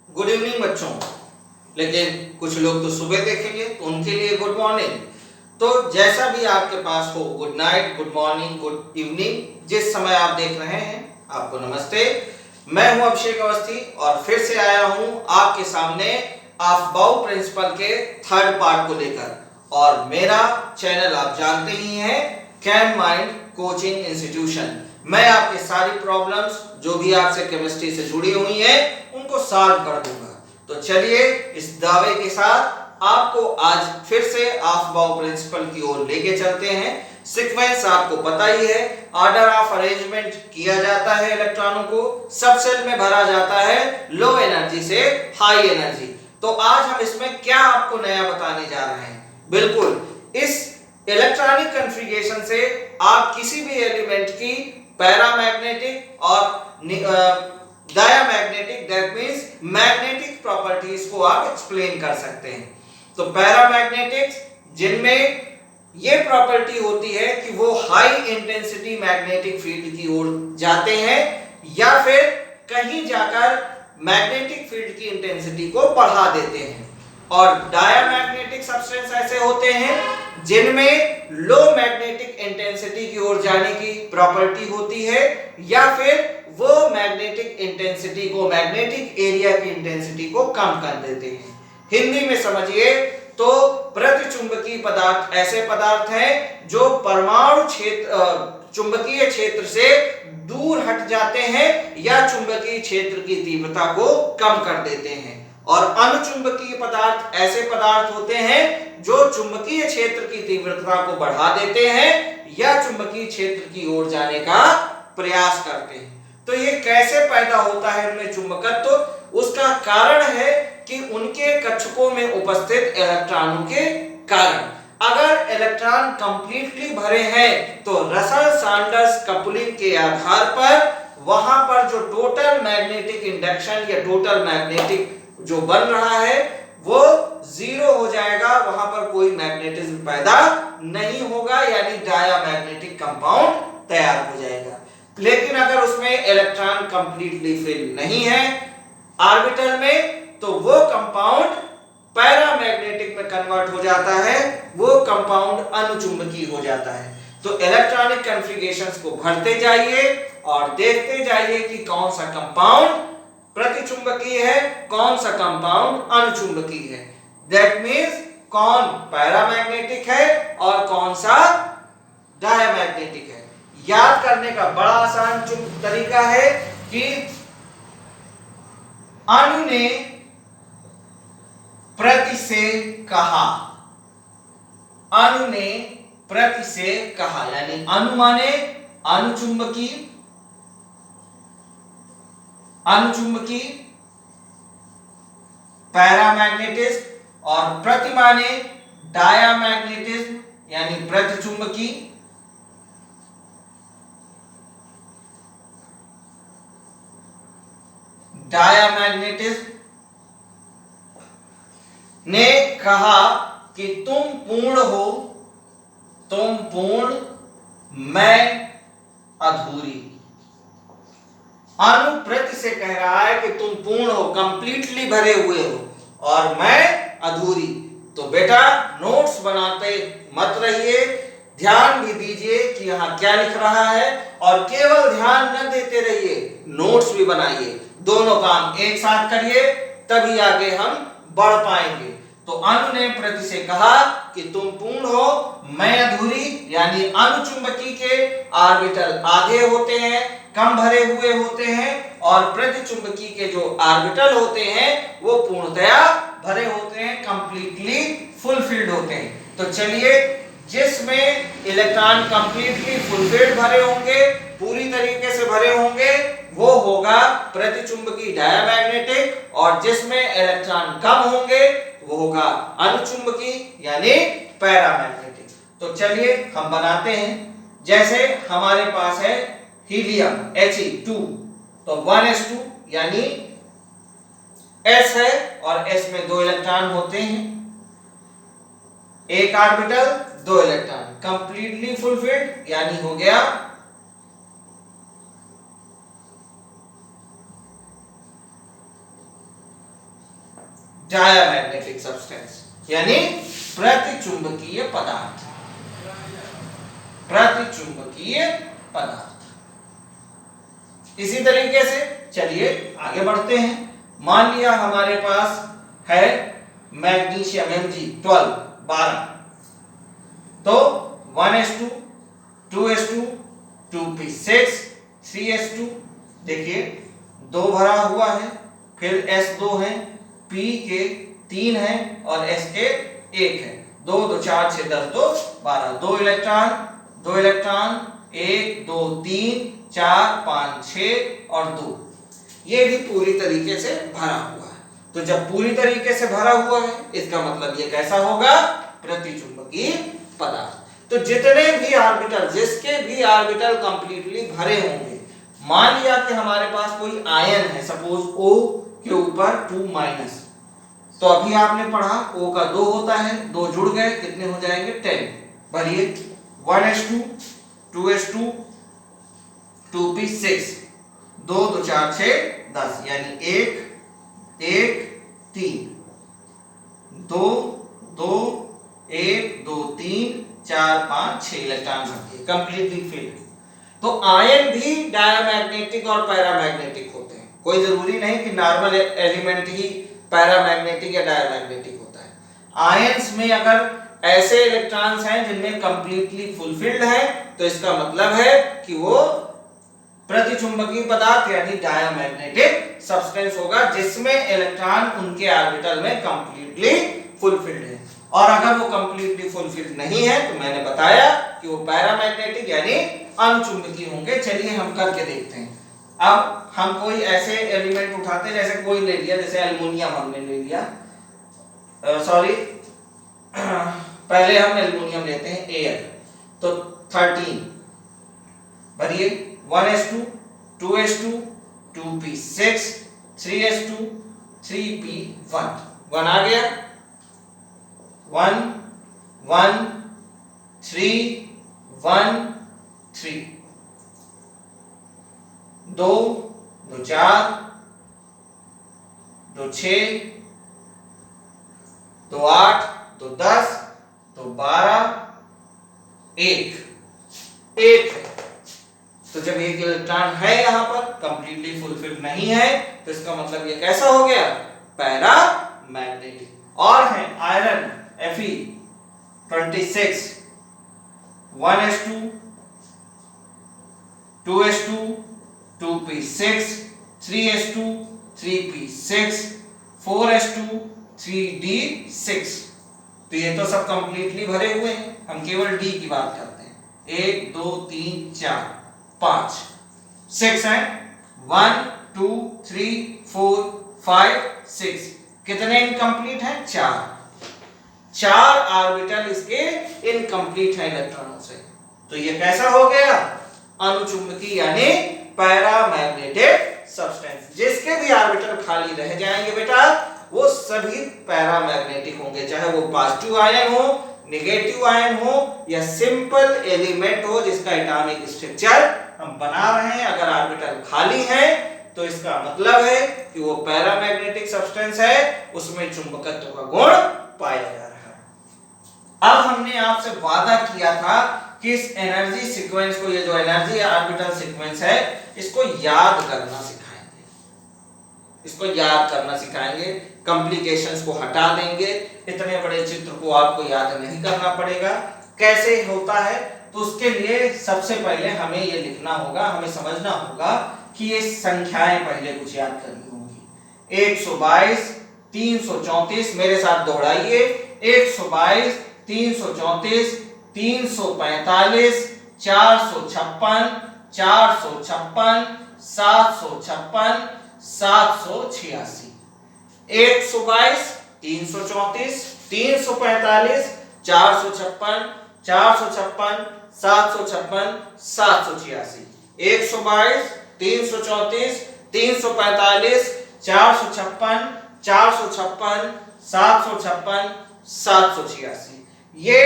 Good evening बच्चों। लेकिन कुछ लोग तो सुबह देखेंगे तो उनके लिए गुड मॉर्निंग। तो जैसा भी आपके पास हो, good night, good morning, good evening, जिस समय आप देख रहे हैं आपको नमस्ते। मैं हूं अभिषेक अवस्थी और फिर से आया हूं आपके सामने आफ्बाउ प्रिंसिपल के थर्ड पार्ट को लेकर। और मेरा चैनल आप जानते ही हैं, कैम माइंड कोचिंग इंस्टीट्यूशन। मैं आपके सारी प्रॉब्लम्स जो भी आपसे केमिस्ट्री से जुड़ी हुई हैं उनको सॉल्व कर दूंगा। तो चलिए इस दावे के साथ आपको आज फिर से आफ्बाउ प्रिंसिपल की ओर लेके चलते हैं। सीक्वेंस आपको पता ही है, ऑर्डर ऑफ अरेंजमेंट किया जाता है इलेक्ट्रॉनों को, सब सेल में भरा जाता है लो एनर्जी से हाई एनर्जी। तो आज हम इसमें क्या आपको नया बताने जा रहे हैं। बिल्कुल इस इलेक्ट्रॉनिक कॉन्फ़िगरेशन से आप किसी भी एलिमेंट की पैरामैग्नेटिक और diamagnetic, that means magnetic properties को आप एक्सप्लेन कर सकते हैं। तो पैरामैग्नेटिक्स जिनमें ये प्रॉपर्टी होती है कि वो हाई इंटेंसिटी मैग्नेटिक फील्ड की ओर जाते हैं या फिर कहीं जाकर मैग्नेटिक फील्ड की इंटेंसिटी को बढ़ा देते हैं। और डायामैग्नेटिक सब्सटेंस ऐसे होते हैं जिनमें लो मैग्नेटिक इंटेंसिटी की ओर जाने की प्रॉपर्टी होती है या फिर वो मैग्नेटिक इंटेंसिटी को, मैग्नेटिक एरिया की इंटेंसिटी को कम कर देते हैं। हिंदी में समझिए तो प्रतिचुंबकीय पदार्थ ऐसे पदार्थ हैं जो परमाणु क्षेत्र, चुंबकीय क्षेत्र से दूर हट जाते हैं या चुंबकीय क्षेत्र की तीव्रता को कम कर देते हैं। और अनुचुंबकीय पदार्थ ऐसे पदार्थ होते हैं जो चुंबकीय क्षेत्र की तीव्रता को बढ़ा देते हैं या चुंबकीय क्षेत्र की ओर जाने का प्रयास करते हैं। तो ये कैसे पैदा होता है उनमें चुंबकत्व? उसका कारण है कि उनके कक्षकों में उपस्थित इलेक्ट्रॉनों के कारण। अगर इलेक्ट्रॉन कंप्लीटली भरे हैं तो रसल सैंडर्स कपलिंग के आधार पर वहां पर जो टोटल मैग्नेटिक इंडक्शन या टोटल मैग्नेटिक जो बन रहा है वो जीरो हो जाएगा, वहां पर कोई मैग्नेटिज्म पैदा नहीं होगा, यानी डायामैग्नेटिक कंपाउंड तैयार हो जाएगा। लेकिन अगर उसमें इलेक्ट्रॉन कंप्लीटली फिल नहीं है ऑर्बिटल में, तो वो कंपाउंड पैरामैग्नेटिक में कन्वर्ट हो जाता है, वो कंपाउंड अनुचुंबकीय हो जाता है। तो इलेक्ट्रॉनिक कॉन्फ़िगरेशंस को भरते जाइए और देखते जाइए कि कौन सा कंपाउंड प्रतिचुंबकीय है, कौन सा कंपाउंड अनुचुंबकीय है। दैट मींस कौन पैरामैग्नेटिक है और कौन सा डायामैग्नेटिक है। याद करने का बड़ा आसान तरीका है कि अणु ने प्रति से कहा, अणु ने प्रति से कहा, यानी अणु माने अनुचुंबकीय, अनुचुंबकीय पैरामैग्नेटिज्म, और प्रति माने डायामैग्नेटिज्म यानी प्रतिचुंबकीय। डायामैग्नेटिज्म ने कहा कि तुम पूर्ण हो, तुम पूर्ण, मैं अधूरी। अणु प्रति से कह रहा है कि तुम पूर्ण हो, कंप्लीटली भरे हुए हो, और मैं अधूरी। तो बेटा नोट्स बनाते मत रहिए, ध्यान भी दीजिए कि यहां क्या लिख रहा है, और केवल ध्यान न देते रहिए, नोट्स भी बनाइए। दोनों काम एक साथ करिए तभी आगे हम बढ़ पाएंगे। तो अणु ने प्रति से कहा कि तुम पूर्ण हो, मैं अधूरी, यानी अनुचुंबकीय के ऑर्बिटल आधे होते हैं, कम भरे हुए होते हैं, और प्रतिचुंबकीय के जो ऑर्बिटल होते हैं वो पूर्णतया भरे होते हैं, कंप्लीटली फुलफिल्ड होते हैं। तो चलिए, जिसमें इलेक्ट्रॉन कंप्लीटली फुलफिल्ड भरे होंगे, पूरी तरीके से भरे होंगे, वो होगा प्रतिचुंबकीय डायामैग्नेटिक, और जिसमें इलेक्ट्रॉन कम होंगे वो होगा अनुचुंबकीय यानी पैरामैग्नेटिक। तो चलिए हम बनाते हैं। जैसे हमारे पास है हीलियम He2, तो 1s2 यानी s है और s में 2 इलेक्ट्रॉन होते हैं, एक ऑर्बिटल 2 इलेक्ट्रॉन, कंप्लीटली फुलफिल्ड यानी हो गया डायमैग्नेटिक सब्सटेंस यानी प्रतिचुंबकीय पदार्थ। प्रतिचुंबकीय पदार्थ। इसी तरीके से चलिए आगे बढ़ते हैं। मान लिया हमारे पास है मैग्नीशियम Mg12 12, तो 1s2 2s2 2p6 3s2, देखिए 2 भरा हुआ है, फिर s2 है, p के 3 है और s के 1 है। 2 2 4 6 10 2 12, 2 इलेक्ट्रॉन 1 2 3 4 5 6 और 2, ये भी पूरी तरीके से भरा हुआ है। तो जब पूरी तरीके से भरा हुआ है इसका मतलब ये कैसा होगा? प्रतिचुंबकीय पदार्थ। तो जितने भी ऑर्बिटल, जिसके भी ऑर्बिटल कंप्लीटली भरे होंगे, मान लिया कि हमारे पास कोई आयन है, सपोज O के ऊपर 2-, तो अभी आपने पढ़ा O का 2 होता है, 2 जुड़ गए, कितने हो जाएंगे? 10। भरिए 1s2 2s2 2p6, 2 2 4 6 10, यानी 1 1 3 2 2 1 2 3 4 5 6 इलेक्ट्रॉन भर कंप्लीटली फिल। तो आयन भी डायमैग्नेटिक और पैरामैग्नेटिक होते हैं। कोई जरूरी नहीं कि नॉर्मल एलिमेंट ही पैरामैग्नेटिक या डायमैग्नेटिक होता है। आयंस में अगर ऐसे इलेक्ट्रॉन्स हैं जिनमें कंप्लीटली फुलफिल्ड है, तो इसका मतलब है कि वो प्रतिचुंबकीय पदार्थ यानी डायमैग्नेटिक सब्सटेंस होगा, जिसमें इलेक्ट्रॉन उनके ऑर्बिटल में कंप्लीटली फुलफिल्ड है। और अगर वो कंप्लीटली फुलफिल्ड नहीं है तो मैंने बताया कि वो पैरामैग्नेटिक यानी अनुचुंबकीय होंगे। चलिए हम करके देखते हैं। अब हम कोई ऐसे एलिमेंट उठाते हैं, जैसे कोई ले लिया, जैसे एल्युमिनियम हमने ले लिया, सॉरी पहले हम एल्युमिनियम लेते हैं Al, तो 13 भरिए 1s2 2s2 2p6 3s2 3p1, 1 आ गया, 1 1 3 1 3, 2 2 4 2 6 2 8 2 10 2 12 1 1 है। तो जब एक इलेक्ट्रॉन है यहां पर, कंप्लीटली फुलफिल नहीं है, तो इसका मतलब ये कैसा हो गया? पैरामैग्नेटिक। और है iron Fe26 1s2 2s2 2p6 3s2 3p6 4s2 3d6। तो ये तो सब कंप्लीटली भरे हुए हैं, हम केवल डी की बात करते हैं। 1 2 3 4 5 6 हैं, 1 2 3 4 5 6, कितने इनकम्प्लीट हैं? 4 ऑर्बिटल इसके इनकम्प्लीट है इलेक्ट्रॉनों से। तो ये कैसा हो गया? अनुचुंबकीय यानी पैरामैग्नेटिक सब्सटेंस। जिसके भी ऑर्बिटल खाली रह जाएंगे बेटा, वो सभी पैरामैग्नेटिक होंगे, चाहे वो पॉजिटिव आयन हो, नेगेटिव आयन हो या सिंपल एलिमेंट हो जिसका एटॉमिक स्ट्रक्चर हम बना रहे हैं। अगर ऑर्बिटल खाली है तो इसका मतलब है कि वो पैरामैग्नेटिक सब्सटेंस है, उसमें चुंबकत्व का गुण पाया जा रहा है। अब हमने आपसे वादा किया था कि इस एनर्जी सीक्वेंस को, ये जो एनर्जी ऑर्बिटल सीक्वेंस है, इसको याद करना सिखाएंगे, इसको याद करना सिखाएंगे, कॉम्प्लिकेशंस को हटा देंगे। इतने बड़े चित्र को आपको याद नहीं करना पड़ेगा। कैसे होता है? तो उसके लिए सबसे पहले हमें ये लिखना होगा, हमें समझना होगा कि ये संख्याएं पहले कुछ याद करनी होंगी। 122 334, मेरे साथ दोहराइए, 122 334 345 456 456 756 786। 122 334 345 456 456 756 786। 122 334 345 456 456 756 786। ये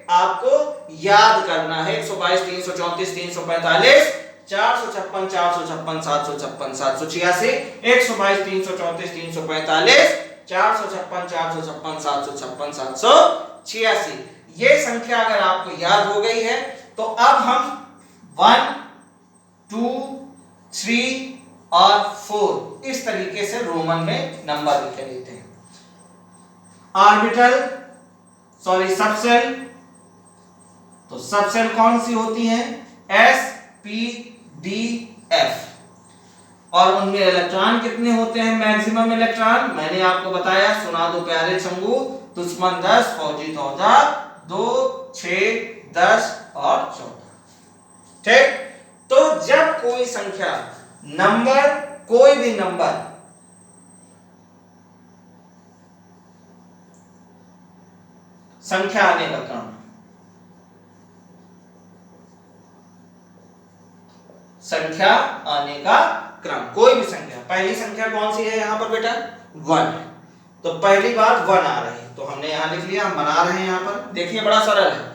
आपको याद करना है। 122 334 345 456 456 756 786, 122 334 345 456, 456, 756, 786। ये संख्या अगर आपको याद हो गई है तो अब हम 1, 2, 3 और 4 इस तरीके से रोमन में नंबर लिख लेते हैं। ऑर्बिटल सबसेल, तो सबसेल कौन सी होती है? s p d f। और उनमें इलेक्ट्रॉन कितने होते हैं? मैक्सिमम इलेक्ट्रॉन मैंने आपको बताया, सुना दो प्यारे चंगू, दुश्मन 10, फौजी 14, 2, 6, 10 और 14। ठीक, तो जब कोई संख्या नंबर, कोई भी नंबर संख्या आने का क्रम, संख्या आने का क्रम, कोई भी संख्या, पहली संख्या कौन सी है यहां पर बेटा? 1 है, तो पहली बार 1 आ रही है, तो हमने यहां लिख लिया, हम बना रहे हैं यहां पर, देखिए बड़ा सरल है।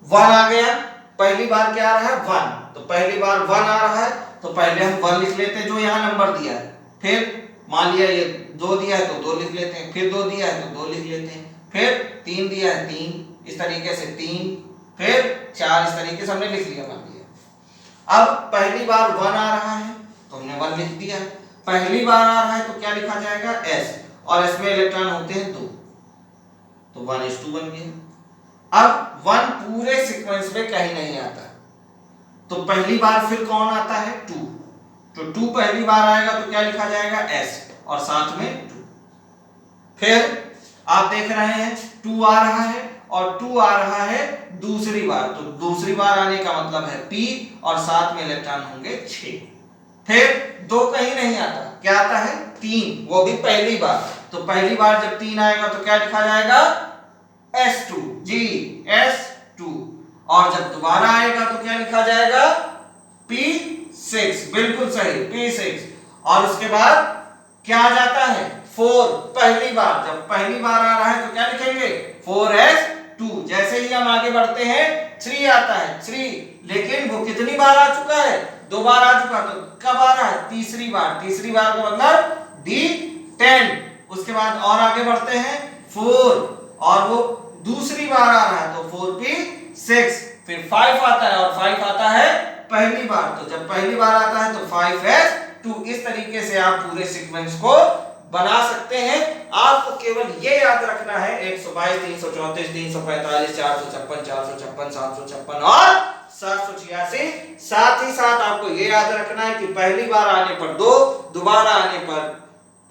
1 आ गया, पहली बार क्या आ रहा है? 1, तो पहली बार 1 आ रहा है, तो पहले हम 1 लिख लेते हैं जो यहां नंबर दिया है। फिर मान लिया ये 2 दिया है तो 2 लिख लेते हैं, फिर 2 दिया है तो 2 लिख लेते हैं, फिर 3 दिया है 3, इस तरीके से 3, फिर 4, इस तरीके से हमने लिख लिया, मान लिया। अब पहली बार 1 आ रहा है तो हमने 1 लिख दिया, पहली बार आ रहा है तो क्या लिखा जाएगा? s, और इसमें इलेक्ट्रॉन होते हैं 2, तो 1s2 बन गया। अब 1 पूरे सीक्वेंस में कहीं नहीं आता, तो पहली बार फिर कौन आता है? 2, तो 2 पहली बार आएगा तो क्या लिखा जाएगा? s, और साथ में 2। फिर आप देख रहे हैं 2 आ रहा है और 2 आ रहा है दूसरी बार, तो दूसरी बार आने का मतलब है p, और साथ में इलेक्ट्रॉन होंगे 6। फिर 2 कहीं नहीं आता, क्या आता है? 3, वो भी पहली बार, तो पहली बार जब 3 आएगा तो क्या लिखा जाएगा? s2, जी s2, और जब दोबारा आएगा तो क्या लिखा जाएगा? p6, बिल्कुल सही, p6। और उसके बाद क्या आ जाता है? 4, पहली बार, जब पहली बार आ रहा है तो क्या लिखेंगे? 4s2। जैसे ही हम आगे बढ़ते हैं 3 आता है, 3, लेकिन वो कितनी बार आ चुका है? 2 बार आ चुका, तो कब आ रहा है? तीसरी बार, तीसरी बार का मतलब d10। उसके बाद और आगे बढ़ते हैं 4, और वो दूसरी बार आ रहा है तो 4p6, फिर 5 आता है, और 5 आता है पहली बार, तो जब पहली बार आता है तो 5s2। इस तरीके से आप पूरे सीक्वेंस को बना सकते हैं। आपको केवल ये याद रखना है 122, 334, 345, 456, 456, 756 और 786। साथ ही साथ आपको ये याद रखना है कि पहली बार आने पर 2, दोबारा आने पर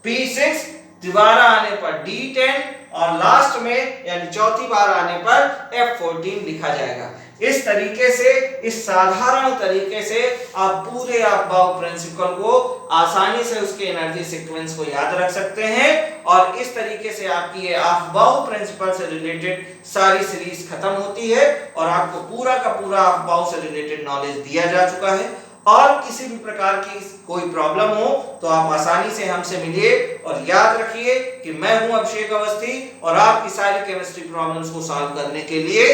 p6, दोबारा आने पर d10, और लास्ट में यानी चौथी बार आने पर f14 लिखा जाएगा। इस तरीके से, इस साधारण तरीके से आप पूरे अफबाउ प्रिंसिपल को आसानी से, उसके एनर्जी सीक्वेंस को याद रख सकते हैं, और इस तरीके से आपकी ये अफबाउ प्रिंसिपल से रिलेटेड सारी सीरीज खत्म होती है, और आपको पूरा का पूरा अफबाउ से रिलेटेड नॉलेज दिया जा चुका है। और किसी भी प्रकार की कोई प्रॉब्लम हो तो आप आसानी से हमसे मिलिए, और याद रखिए कि मैं हूं अभिषेक अवस्थी, और आपकी सारी केमिस्ट्री प्रॉब्लम्स को सॉल्व करने के लिए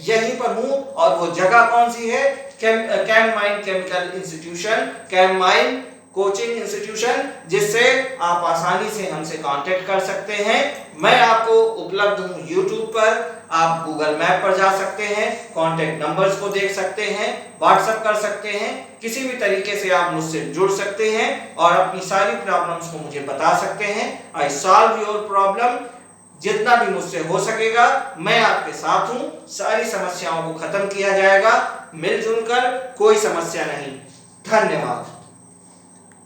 यहीं पर हूं। और वो जगह कौन सी है? कैममाइन केमिकल इंस्टीट्यूशन, कैममाइन कोचिंग इंस्टीट्यूशन, जिससे आप आसानी से हमसे कांटेक्ट कर सकते हैं। मैं आपको उपलब्ध हूं यूट्यूब पर, आप गूगल मैप पर जा सकते हैं, कांटेक्ट नंबर्स को देख सकते हैं, व्हाट्सएप कर सकते हैं, किसी भी तरीके से आप मुझसे जुड़ सकते हैं और अपनी सारी प्रॉब्लम्स को मुझे बता सकते हैं। आई सॉल्व योर प्रॉब्लम, जितना भी मुझसे हो सकेगा मैं आपके साथ हूं। सारी समस्याओं को खत्म किया जाएगा, मिलजुल कर, कोई समस्या नहीं। धन्यवाद।